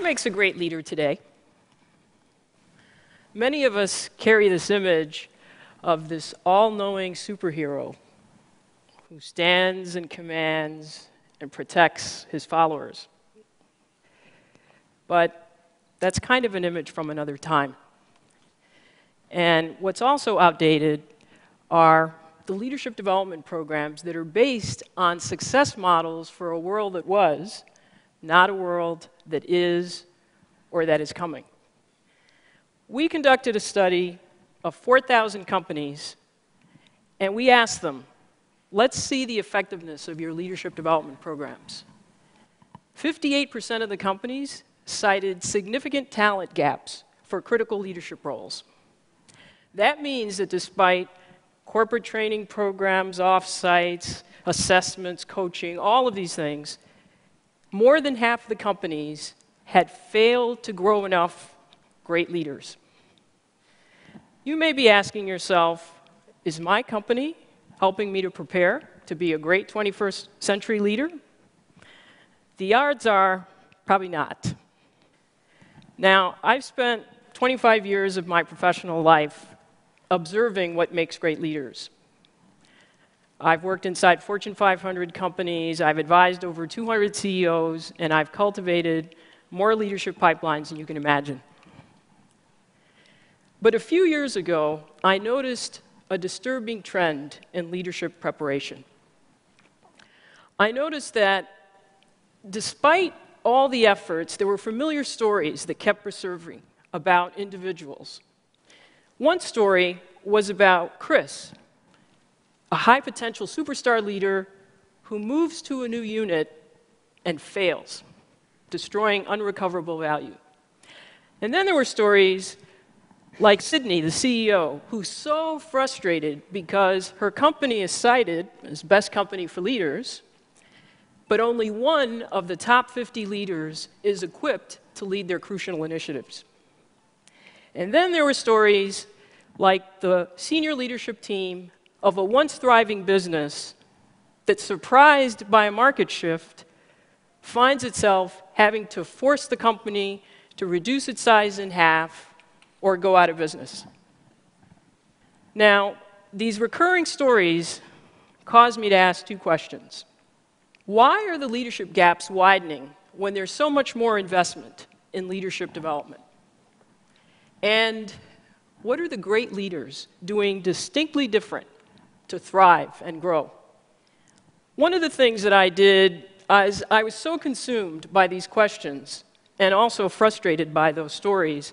makes a great leader today? Many of us carry this image of this all-knowing superhero who stands and commands and protects his followers. But that's kind of an image from another time. And what's also outdated are the leadership development programs that are based on success models for a world that was, not a world that is or that is coming. We conducted a study of 4,000 companies, and we asked them, let's see the effectiveness of your leadership development programs. 58% of the companies cited significant talent gaps for critical leadership roles. That means that despite corporate training programs, off-sites, assessments, coaching, all of these things, more than half of the companies had failed to grow enough great leaders. You may be asking yourself, is my company helping me to prepare to be a great 21st century leader? The odds are probably not. Now, I've spent 25 years of my professional life observing what makes great leaders. I've worked inside Fortune 500 companies, I've advised over 200 CEOs, and I've cultivated more leadership pipelines than you can imagine. But a few years ago, I noticed a disturbing trend in leadership preparation. I noticed that despite all the efforts, there were familiar stories that kept resurfacing about individuals. One story was about Chris, a high-potential superstar leader who moves to a new unit and fails, destroying unrecoverable value. And then there were stories like Sydney, the CEO, who's so frustrated because her company is cited as best company for leaders, but only one of the top 50 leaders is equipped to lead their crucial initiatives. And then there were stories like the senior leadership team of a once thriving business that, surprised by a market shift, finds itself having to force the company to reduce its size in half or go out of business. Now, these recurring stories cause me to ask two questions. Why are the leadership gaps widening when there's so much more investment in leadership development? And what are the great leaders doing distinctly different to thrive and grow? One of the things that I did is I was so consumed by these questions and also frustrated by those stories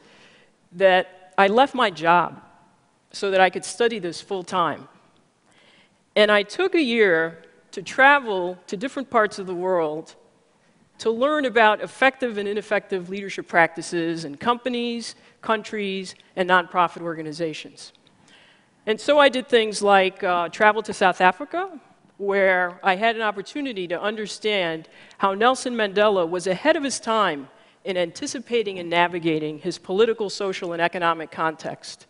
that I left my job so that I could study this full time. And I took a year to travel to different parts of the world to learn about effective and ineffective leadership practices in companies, countries, and nonprofit organizations. And so I did things like travel to South Africa, where I had an opportunity to understand how Nelson Mandela was ahead of his time in anticipating and navigating his political, social, and economic context.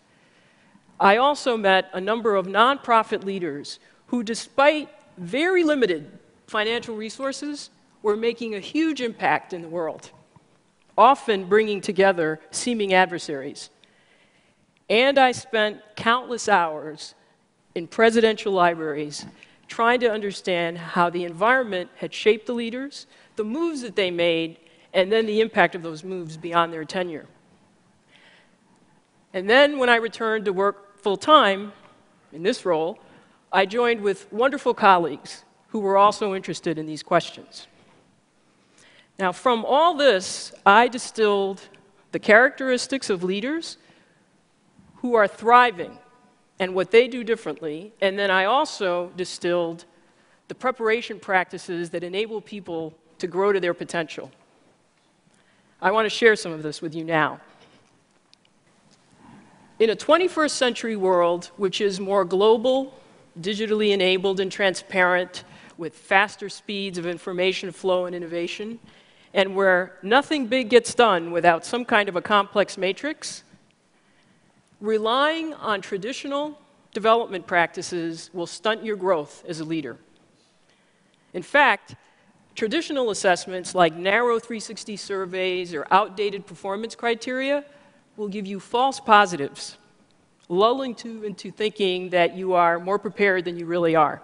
I also met a number of nonprofit leaders who, despite very limited financial resources, were making a huge impact in the world, often bringing together seeming adversaries. And I spent countless hours in presidential libraries trying to understand how the environment had shaped the leaders, the moves that they made, and then the impact of those moves beyond their tenure. And then when I returned to work full-time in this role, I joined with wonderful colleagues who were also interested in these questions. Now, from all this, I distilled the characteristics of leaders who are thriving and what they do differently, and then I also distilled the preparation practices that enable people to grow to their potential. I want to share some of this with you now. In a 21st century world, which is more global, digitally enabled and transparent, with faster speeds of information flow and innovation, and where nothing big gets done without some kind of a complex matrix, relying on traditional development practices will stunt your growth as a leader. In fact, Traditional assessments like narrow 360 surveys or outdated performance criteria will give you false positives, lulling you into thinking that you are more prepared than you really are.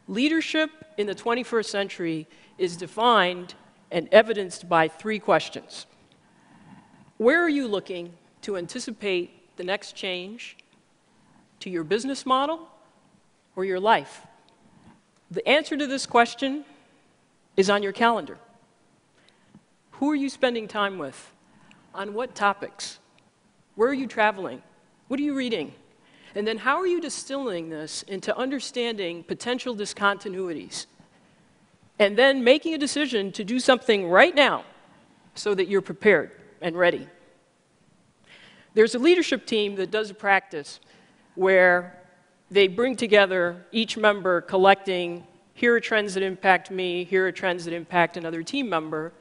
Leadership in the 21st century is defined and evidenced by 3 questions. Where are you looking to anticipate the next change to your business model or your life? The answer to this question is on your calendar. Who are you spending time with? On what topics? Where are you traveling? What are you reading? And then how are you distilling this into understanding potential discontinuities? And then making a decision to do something right now so that you're prepared and ready. There's a leadership team that does a practice where they bring together each member collecting, here are trends that impact me, here are trends that impact another team member,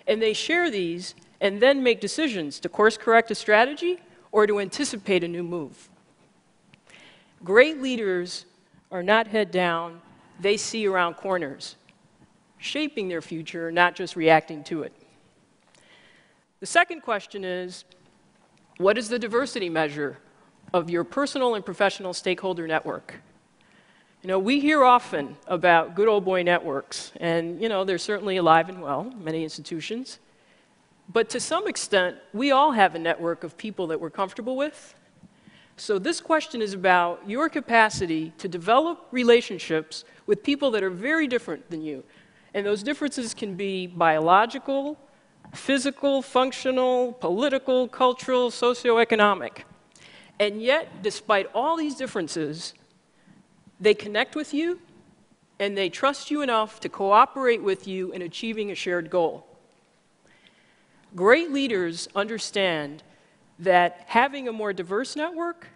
and they share these and then make decisions to course correct a strategy or to anticipate a new move. Great leaders are not head down, they see around corners, shaping their future, not just reacting to it. The second question is, what is the diversity measure of your personal and professional stakeholder network? You know, we hear often about good old boy networks, and you know, they're certainly alive and well, many institutions. But to some extent, we all have a network of people that we're comfortable with. So this question is about your capacity to develop relationships with people that are very different than you. And those differences can be biological, physical, functional, political, cultural, socioeconomic. And yet, despite all these differences, they connect with you and they trust you enough to cooperate with you in achieving a shared goal. Great leaders understand that having a more diverse network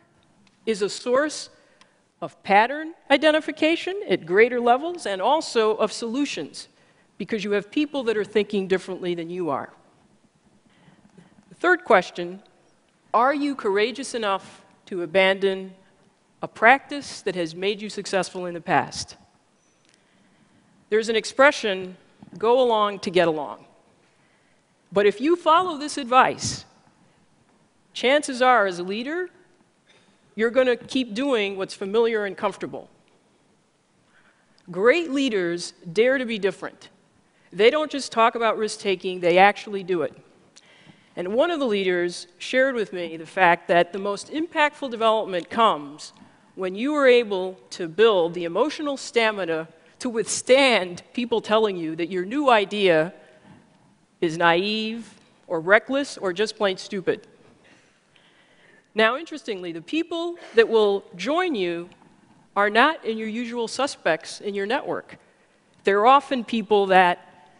is a source of pattern identification at greater levels and also of solutions, because you have people that are thinking differently than you are. The third question, are you courageous enough to abandon a practice that has made you successful in the past? There's an expression, go along to get along. But if you follow this advice, chances are, as a leader, you're going to keep doing what's familiar and comfortable. Great leaders dare to be different. They don't just talk about risk-taking, they actually do it. And one of the leaders shared with me the fact that the most impactful development comes when you are able to build the emotional stamina to withstand people telling you that your new idea is naive or reckless or just plain stupid. Now, interestingly, the people that will join you are not in your usual suspects in your network. They're often people that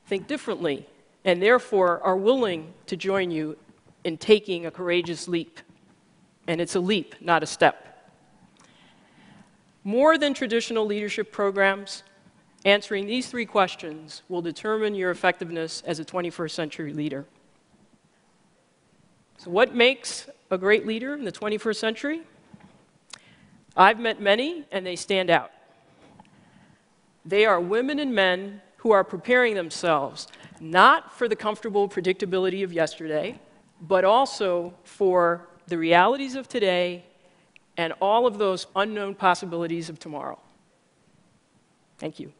think differently and therefore are willing to join you in taking a courageous leap. And it's a leap, not a step. More than traditional leadership programs, answering these 3 questions will determine your effectiveness as a 21st century leader. So what makes a great leader in the 21st century? I've met many, and they stand out. They are women and men who are preparing themselves not for the comfortable predictability of yesterday, but also for the realities of today and all of those unknown possibilities of tomorrow. Thank you.